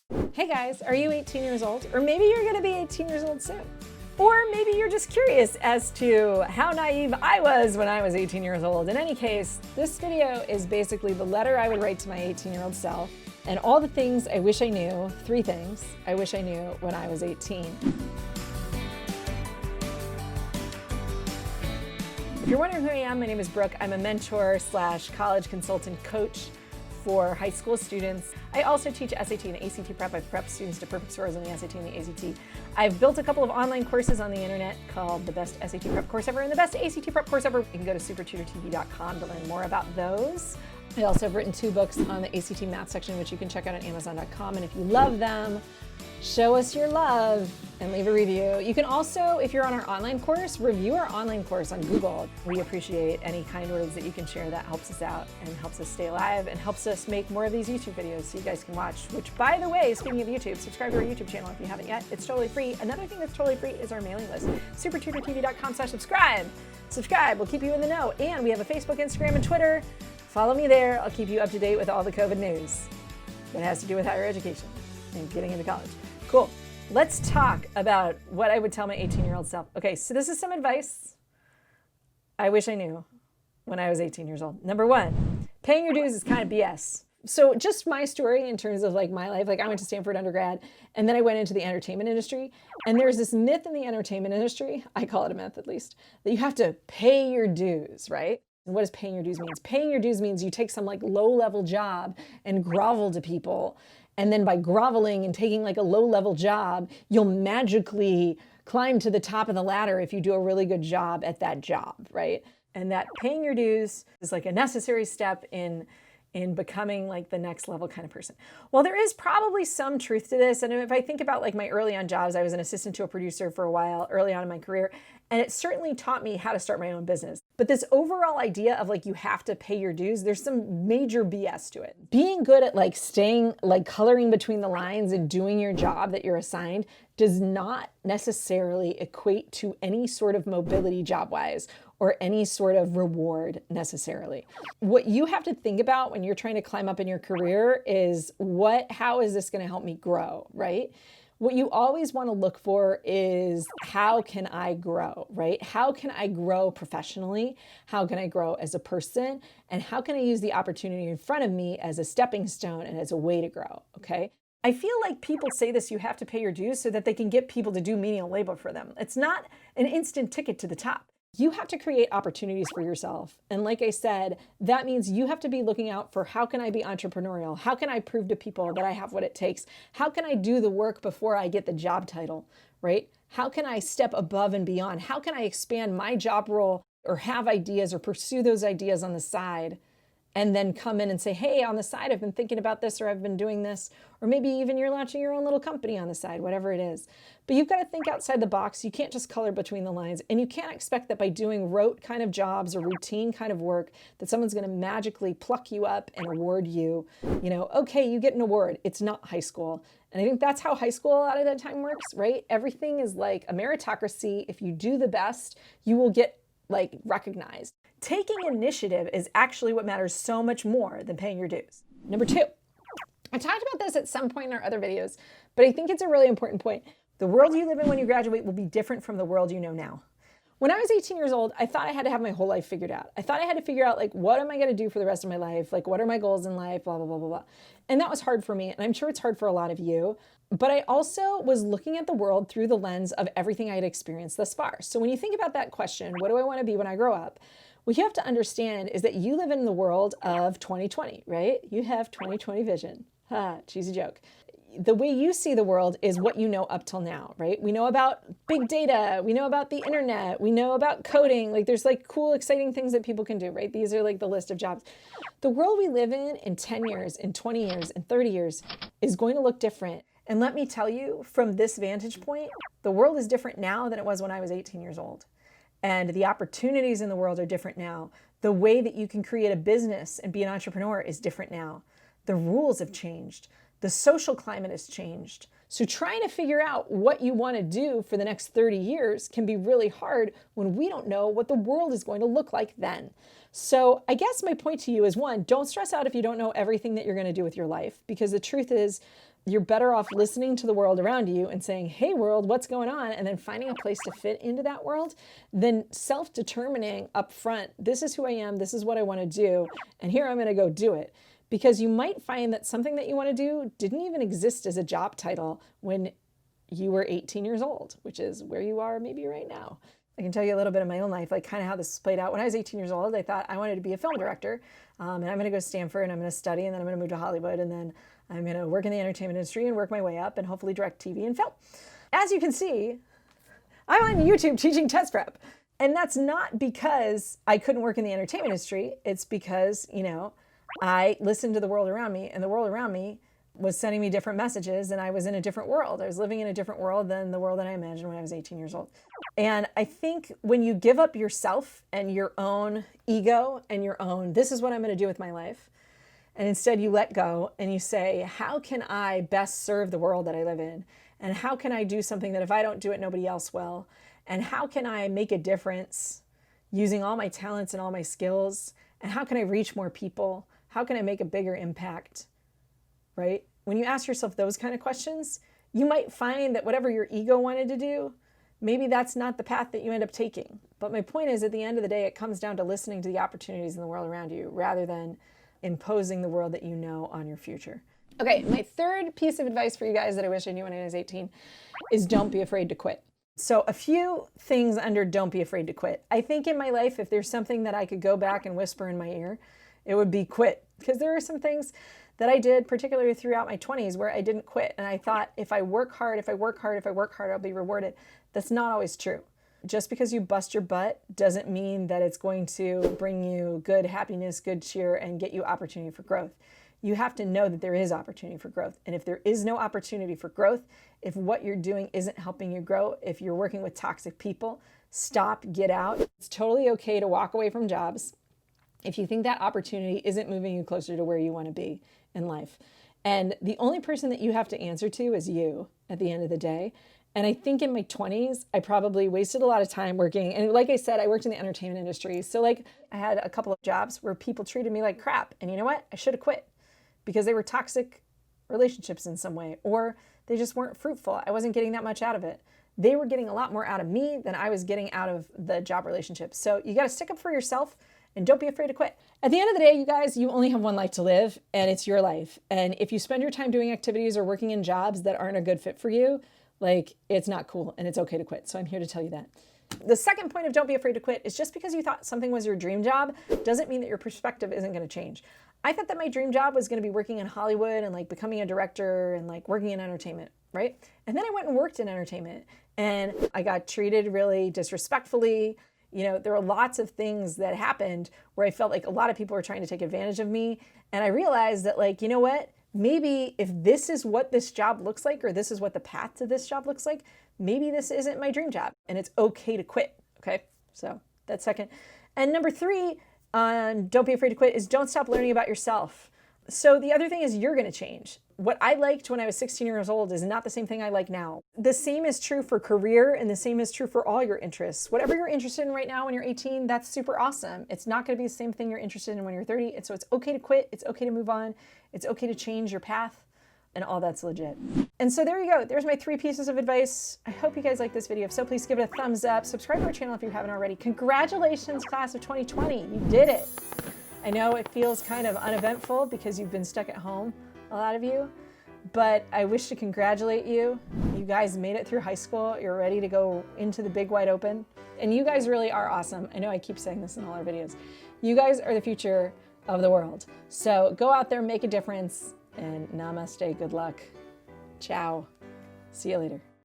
Hey guys, are you 18 years old? Or maybe you're gonna be 18 years old soon. Or maybe you're just curious as to how naive I was when I was 18 years old. In any case, this video is basically the letter I would write to my 18-year-old self and all the things I wish I knew, 3 things I wish I knew when I was 18. If you're wondering who I am, my name is Brooke. I'm a mentor / college consultant coach for high school students. I also teach SAT and ACT prep. I've prepped students to perfect scores on the SAT and the ACT. I've built a couple of online courses on the internet called the Best SAT Prep Course Ever and the Best ACT Prep Course Ever. You can go to SupertutorTV.com to learn more about those. I also have written 2 books on the ACT math section, which you can check out on Amazon.com. And if you love them, show us your love and leave a review. You can also, if you're on our online course, review our online course on Google. We appreciate any kind words that you can share. That helps us out and helps us stay alive and helps us make more of these YouTube videos so you guys can watch. Which, by the way, speaking of YouTube, subscribe to our YouTube channel if you haven't yet. It's totally free. Another thing that's totally free is our mailing list. SupertutorTV.com/subscribe. Subscribe. We'll keep you in the know. And we have a Facebook, Instagram, and Twitter. Follow me there. I'll keep you up to date with all the COVID news that has to do with higher education and getting into college. Cool. Let's talk about what I would tell my 18-year-old self. Okay, so this is some advice I wish I knew when I was 18 years old. Number 1, paying your dues is kind of BS. So just my story in terms of like my life, like I went to Stanford undergrad and then I went into the entertainment industry. And there's this myth in the entertainment industry, I call it a myth at least, that you have to pay your dues, right? And what does paying your dues mean? Paying your dues means you take some like low-level job and grovel to people. And then by groveling and taking like a low-level job, you'll magically climb to the top of the ladder if you do a really good job at that job, right? And that paying your dues is like a necessary step in becoming like the next level kind of person. Well, there is probably some truth to this. And if I think about like my early on jobs, I was an assistant to a producer for a while early on in my career. And it certainly taught me how to start my own business. But this overall idea of like you have to pay your dues, there's some major BS to it. Being good at like staying, like coloring between the lines and doing your job that you're assigned does not necessarily equate to any sort of mobility job-wise or any sort of reward necessarily. What you have to think about when you're trying to climb up in your career is how is this going to help me grow, right? What you always want to look for is how can I grow, right? How can I grow professionally? How can I grow as a person? And how can I use the opportunity in front of me as a stepping stone and as a way to grow, okay? I feel like people say this, you have to pay your dues so that they can get people to do menial labor for them. It's not an instant ticket to the top. You have to create opportunities for yourself. And like I said, that means you have to be looking out for how can I be entrepreneurial? How can I prove to people that I have what it takes? How can I do the work before I get the job title, right? How can I step above and beyond? How can I expand my job role or have ideas or pursue those ideas on the side and then come in and say, hey, on the side, I've been thinking about this or I've been doing this, or maybe even you're launching your own little company on the side, whatever it is. But you've got to think outside the box. You can't just color between the lines, and you can't expect that by doing rote kind of jobs or routine kind of work that someone's going to magically pluck you up and award you, okay, you get an award. It's not high school. And I think that's how high school a lot of the time works, right? Everything is like a meritocracy. If you do the best, you will get like recognized. Taking initiative is actually what matters so much more than paying your dues. Number 2, I talked about this at some point in our other videos, but I think it's a really important point. The world you live in when you graduate will be different from the world you know now. When I was 18 years old, I thought I had to have my whole life figured out. I thought I had to figure out like, what am I going to do for the rest of my life? Like, what are my goals in life? Blah, blah, blah, blah, blah. And that was hard for me. And I'm sure it's hard for a lot of you. But I also was looking at the world through the lens of everything I had experienced thus far. So when you think about that question, what do I want to be when I grow up? What you have to understand is that you live in the world of 2020, right? You have 2020 vision. Ha, cheesy joke. The way you see the world is what you know up till now, right? We know about big data. We know about the internet. We know about coding. Like there's like cool, exciting things that people can do, right? These are like the list of jobs. The world we live in 10 years, in 20 years, in 30 years is going to look different. And let me tell you, from this vantage point, the world is different now than it was when I was 18 years old. And the opportunities in the world are different now. The way that you can create a business and be an entrepreneur is different now. The rules have changed. The social climate has changed. So trying to figure out what you want to do for the next 30 years can be really hard when we don't know what the world is going to look like then. So I guess my point to you is, one, don't stress out if you don't know everything that you're going to do with your life, because the truth is you're better off listening to the world around you and saying, hey world, what's going on? And then finding a place to fit into that world than self-determining up front, this is who I am, this is what I want to do, and here I'm going to go do it. Because you might find that something that you want to do didn't even exist as a job title when you were 18 years old, which is where you are maybe right now. I can tell you a little bit of my own life, like kind of how this played out. When I was 18 years old, I thought I wanted to be a film director, and I'm going to go to Stanford, and I'm going to study, and then I'm going to move to Hollywood, and then I'm going to work in the entertainment industry and work my way up and hopefully direct TV and film. As you can see, I'm on YouTube teaching test prep. And that's not because I couldn't work in the entertainment industry. It's because, I listened to the world around me, and the world around me was sending me different messages, and I was in a different world. I was living in a different world than the world that I imagined when I was 18 years old. And I think when you give up yourself and your own ego and your own, this is what I'm going to do with my life, and instead you let go and you say, how can I best serve the world that I live in? And how can I do something that if I don't do it, nobody else will? And how can I make a difference using all my talents and all my skills? And how can I reach more people? How can I make a bigger impact, right? When you ask yourself those kind of questions, you might find that whatever your ego wanted to do, maybe that's not the path that you end up taking. But my point is, at the end of the day, it comes down to listening to the opportunities in the world around you rather than imposing the world that you know on your future. Okay, my third piece of advice for you guys that I wish I knew when I was 18 is don't be afraid to quit. So a few things under don't be afraid to quit. I think in my life, if there's something that I could go back and whisper in my ear, it would be quit. Because there are some things that I did, particularly throughout my 20s, where I didn't quit. And I thought, if I work hard, I'll be rewarded. That's not always true. Just because you bust your butt doesn't mean that it's going to bring you good happiness, good cheer, and get you opportunity for growth. You have to know that there is opportunity for growth. And if there is no opportunity for growth, if what you're doing isn't helping you grow, if you're working with toxic people, stop, get out. It's totally okay to walk away from jobs if you think that opportunity isn't moving you closer to where you want to be in life. And the only person that you have to answer to is you at the end of the day. And I think in my 20s, I probably wasted a lot of time working. And like I said, I worked in the entertainment industry. So I had a couple of jobs where people treated me like crap. And you know what? I should have quit because they were toxic relationships in some way, or they just weren't fruitful. I wasn't getting that much out of it. They were getting a lot more out of me than I was getting out of the job relationship. So you got to stick up for yourself and don't be afraid to quit. At the end of the day, you guys, you only have one life to live, and it's your life. And if you spend your time doing activities or working in jobs that aren't a good fit for you, it's not cool, and it's okay to quit. So I'm here to tell you that. The second point of don't be afraid to quit is just because you thought something was your dream job doesn't mean that your perspective isn't going to change. I thought that my dream job was going to be working in Hollywood and becoming a director and working in entertainment, right? And then I went and worked in entertainment, and I got treated really disrespectfully. There were lots of things that happened where I felt like a lot of people were trying to take advantage of me. And I realized that, you know what? Maybe if this is what this job looks like, or this is what the path to this job looks like, maybe this isn't my dream job, and it's okay to quit. Okay. So that's second. And number three, don't be afraid to quit, is don't stop learning about yourself. So the other thing is you're going to change. What I liked when I was 16 years old is not the same thing I like now. The same is true for career, and the same is true for all your interests. Whatever you're interested in right now when you're 18, that's super awesome. It's not going to be the same thing you're interested in when you're 30. And so it's okay to quit. It's okay to move on. It's okay to change your path, and all that's legit. And so there you go. There's my 3 pieces of advice. I hope you guys like this video. If so, please give it a thumbs up. Subscribe to our channel if you haven't already. Congratulations, class of 2020. You did it. I know it feels kind of uneventful because you've been stuck at home, a lot of you, but I wish to congratulate you. You guys made it through high school. You're ready to go into the big wide open. And you guys really are awesome. I know I keep saying this in all our videos. You guys are the future of the world. So go out there, make a difference, and namaste, good luck. Ciao. See you later.